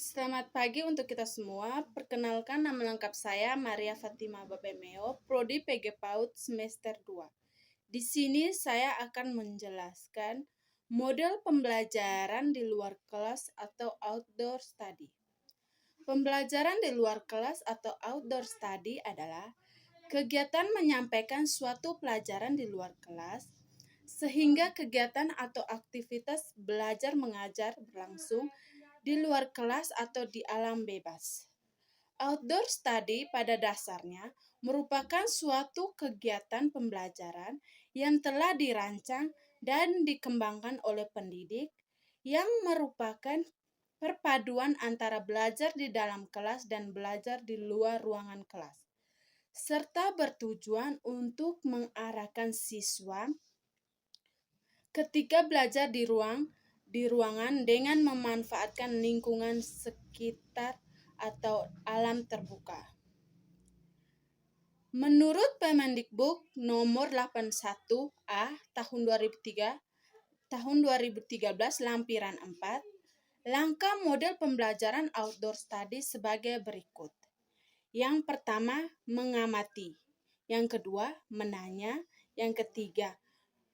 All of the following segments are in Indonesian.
Selamat pagi untuk kita semua. Perkenalkan, nama lengkap saya Maria Fatima Babemeo, Prodi PG PAUD semester 2. Di sini saya akan menjelaskan model pembelajaran di luar kelas atau outdoor study. Pembelajaran di luar kelas atau outdoor study adalah kegiatan menyampaikan suatu pelajaran di luar kelas sehingga kegiatan atau aktivitas belajar mengajar berlangsung di luar kelas atau di alam bebas. Outdoor study pada dasarnya merupakan suatu kegiatan pembelajaran yang telah dirancang dan dikembangkan oleh pendidik yang merupakan perpaduan antara belajar di dalam kelas dan belajar di luar ruangan kelas, serta bertujuan untuk mengarahkan siswa ketika belajar di ruangan dengan memanfaatkan lingkungan sekitar atau alam terbuka. Menurut Permendikbud nomor 81A tahun 2013 lampiran 4, langkah model pembelajaran outdoor study sebagai berikut. Yang pertama, mengamati. Yang kedua, menanya. Yang ketiga,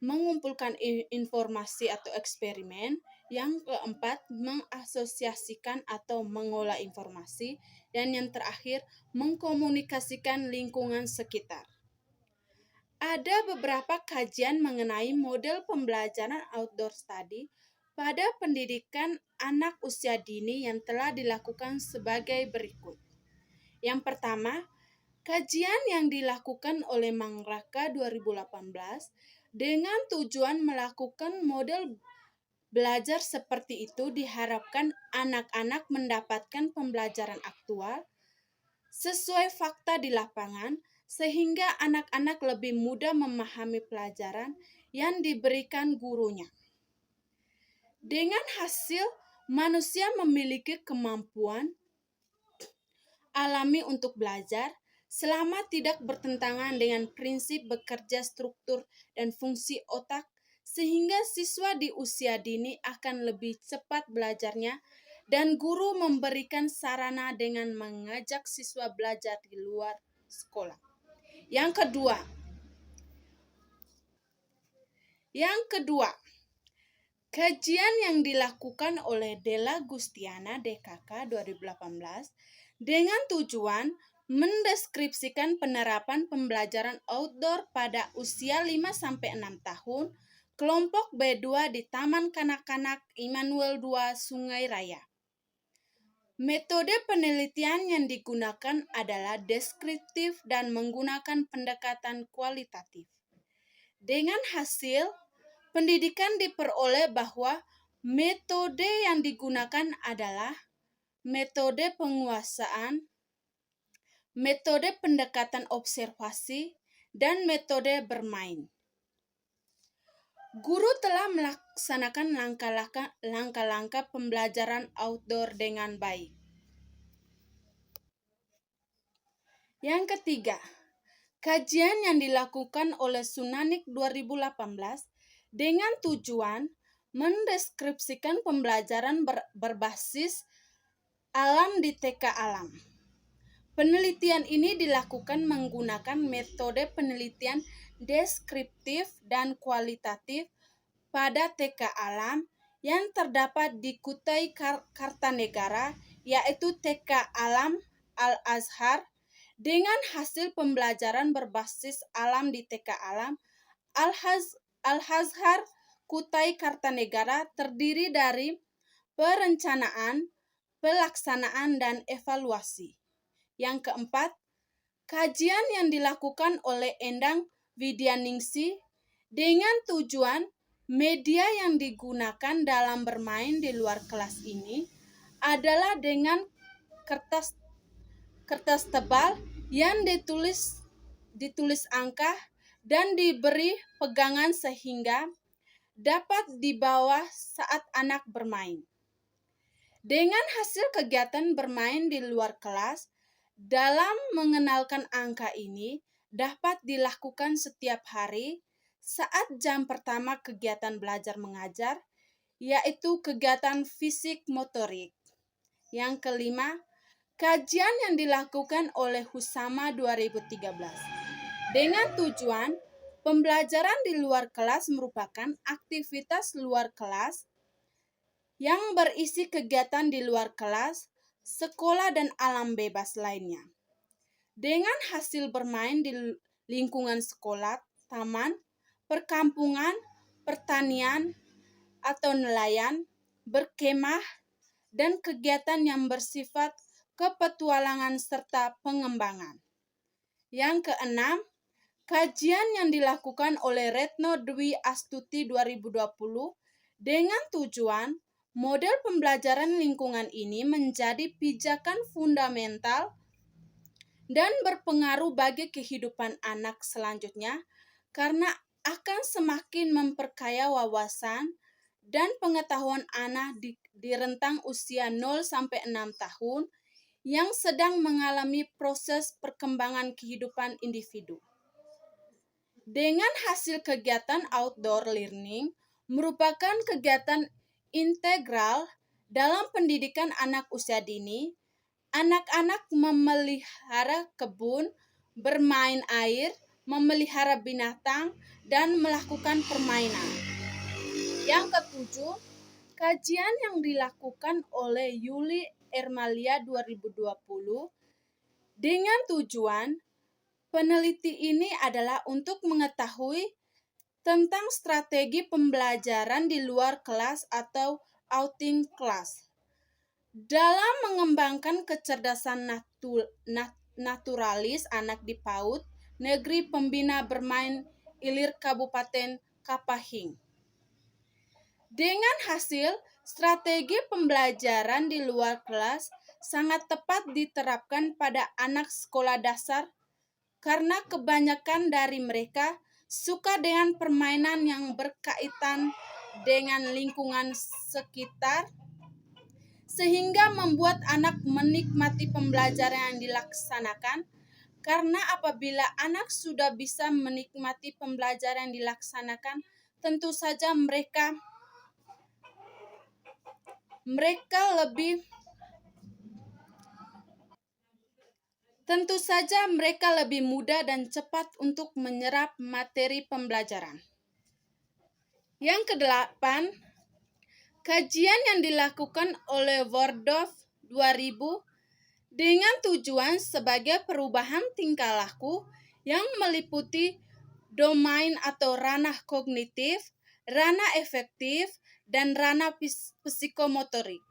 mengumpulkan informasi atau eksperimen. Yang keempat, mengasosiasikan atau mengolah informasi. Dan yang terakhir, mengkomunikasikan lingkungan sekitar. Ada beberapa kajian mengenai model pembelajaran outdoor study pada pendidikan anak usia dini yang telah dilakukan sebagai berikut. Yang pertama, kajian yang dilakukan oleh Mangraka 2018 dengan tujuan melakukan model belajar seperti itu diharapkan anak-anak mendapatkan pembelajaran aktual sesuai fakta di lapangan sehingga anak-anak lebih mudah memahami pelajaran yang diberikan gurunya. Dengan hasil, manusia memiliki kemampuan alami untuk belajar selama tidak bertentangan dengan prinsip bekerja struktur dan fungsi otak, sehingga siswa di usia dini akan lebih cepat belajarnya dan guru memberikan sarana dengan mengajak siswa belajar di luar sekolah. Yang kedua, kajian yang dilakukan oleh Della Gustiana DKK 2018 dengan tujuan mendeskripsikan penerapan pembelajaran outdoor pada usia 5-6 tahun, kelompok B2 di Taman Kanak-kanak Immanuel II Sungai Raya. Metode penelitian yang digunakan adalah deskriptif dan menggunakan pendekatan kualitatif. Dengan hasil, pendidikan diperoleh bahwa metode yang digunakan adalah metode penguasaan, metode pendekatan observasi, dan metode bermain. Guru telah melaksanakan langkah-langkah pembelajaran outdoor dengan baik. Yang ketiga, kajian yang dilakukan oleh Sunanik 2018 dengan tujuan mendeskripsikan pembelajaran berbasis alam di TK Alam. Penelitian ini dilakukan menggunakan metode penelitian deskriptif dan kualitatif pada TK Alam yang terdapat di Kutai Kartanegara, yaitu TK Alam Al-Azhar, dengan hasil pembelajaran berbasis alam di TK Alam Al-Azhar Kutai Kartanegara terdiri dari perencanaan, pelaksanaan, dan evaluasi. Yang keempat, kajian yang dilakukan oleh Endang Widyaningsih dengan tujuan media yang digunakan dalam bermain di luar kelas ini adalah dengan kertas tebal yang ditulis angka dan diberi pegangan sehingga dapat dibawa saat anak bermain. Dengan hasil kegiatan bermain di luar kelas, dalam mengenalkan angka ini dapat dilakukan setiap hari saat jam pertama kegiatan belajar mengajar, yaitu kegiatan fisik motorik. Yang kelima, kajian yang dilakukan oleh Husama 2013 dengan tujuan pembelajaran di luar kelas merupakan aktivitas luar kelas yang berisi kegiatan di luar kelas, sekolah, dan alam bebas lainnya. Dengan hasil bermain di lingkungan sekolah, taman, perkampungan, pertanian, atau nelayan, berkemah, dan kegiatan yang bersifat kepetualangan serta pengembangan. Yang keenam, kajian yang dilakukan oleh Retno Dwi Astuti 2020 dengan tujuan model pembelajaran lingkungan ini menjadi pijakan fundamental dan berpengaruh bagi kehidupan anak selanjutnya karena akan semakin memperkaya wawasan dan pengetahuan anak di rentang usia 0-6 tahun yang sedang mengalami proses perkembangan kehidupan individu. Dengan hasil kegiatan outdoor learning merupakan kegiatan integral dalam pendidikan anak usia dini. Anak-anak memelihara kebun, bermain air, memelihara binatang, dan melakukan permainan. Yang ketujuh, kajian yang dilakukan oleh Yuli Ermalia 2020 dengan tujuan peneliti ini adalah untuk mengetahui tentang strategi pembelajaran di luar kelas atau outing class dalam mengembangkan kecerdasan naturalis anak di PAUD Negeri Pembina Bermain Ilir Kabupaten Kapahing. Dengan hasil, strategi pembelajaran di luar kelas sangat tepat diterapkan pada anak sekolah dasar karena kebanyakan dari mereka suka dengan permainan yang berkaitan dengan lingkungan sekitar, sehingga membuat anak menikmati pembelajaran yang dilaksanakan. Karena apabila anak sudah bisa menikmati pembelajaran yang dilaksanakan, tentu saja mereka lebih mudah dan cepat untuk menyerap materi pembelajaran. Yang kedelapan, kajian yang dilakukan oleh Wardorf 2000 dengan tujuan sebagai perubahan tingkah laku yang meliputi domain atau ranah kognitif, ranah efektif, dan ranah psikomotorik.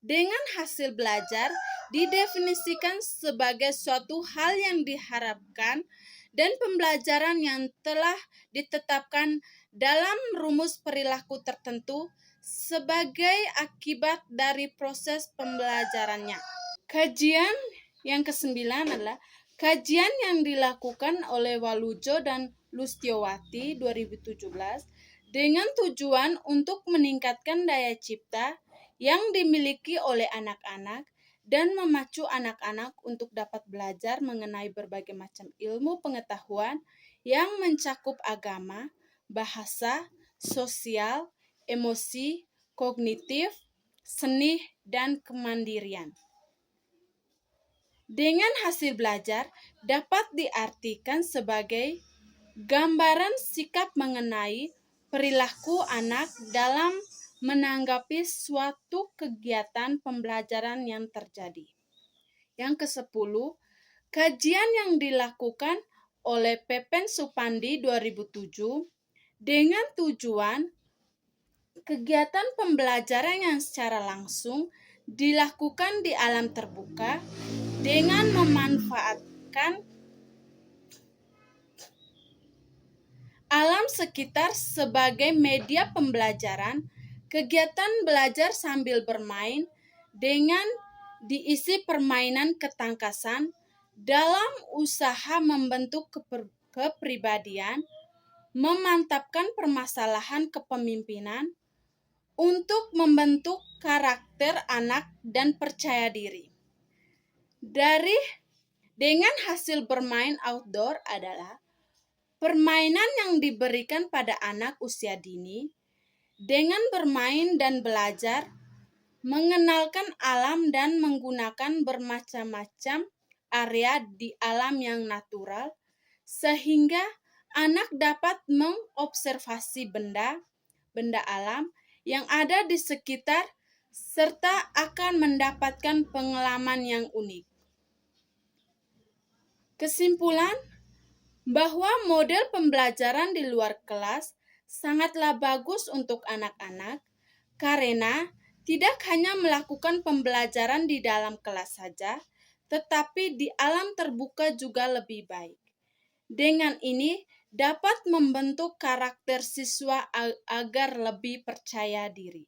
Dengan hasil belajar didefinisikan sebagai suatu hal yang diharapkan dan pembelajaran yang telah ditetapkan dalam rumus perilaku tertentu sebagai akibat dari proses pembelajarannya. Kajian yang kesembilan adalah kajian yang dilakukan oleh Walujo dan Lustiowati 2017 dengan tujuan untuk meningkatkan daya cipta yang dimiliki oleh anak-anak dan memacu anak-anak untuk dapat belajar mengenai berbagai macam ilmu pengetahuan yang mencakup agama, bahasa, sosial, emosi, kognitif, seni, dan kemandirian. Dengan hasil belajar dapat diartikan sebagai gambaran sikap mengenai perilaku anak dalam menanggapi suatu kegiatan pembelajaran yang terjadi. Yang ke-10, kajian yang dilakukan oleh Pepen Supandi 2007 dengan tujuan kegiatan pembelajaran yang secara langsung dilakukan di alam terbuka dengan memanfaatkan alam sekitar sebagai media pembelajaran. Kegiatan belajar sambil bermain dengan diisi permainan ketangkasan dalam usaha membentuk kepribadian, memantapkan permasalahan kepemimpinan untuk membentuk karakter anak dan percaya diri. Dengan hasil bermain outdoor adalah permainan yang diberikan pada anak usia dini. Dengan bermain dan belajar, mengenalkan alam dan menggunakan bermacam-macam area di alam yang natural, sehingga anak dapat mengobservasi benda alam yang ada di sekitar serta akan mendapatkan pengalaman yang unik. Kesimpulan, bahwa model pembelajaran di luar kelas sangatlah bagus untuk anak-anak karena tidak hanya melakukan pembelajaran di dalam kelas saja, tetapi di alam terbuka juga lebih baik. Dengan ini dapat membentuk karakter siswa agar lebih percaya diri.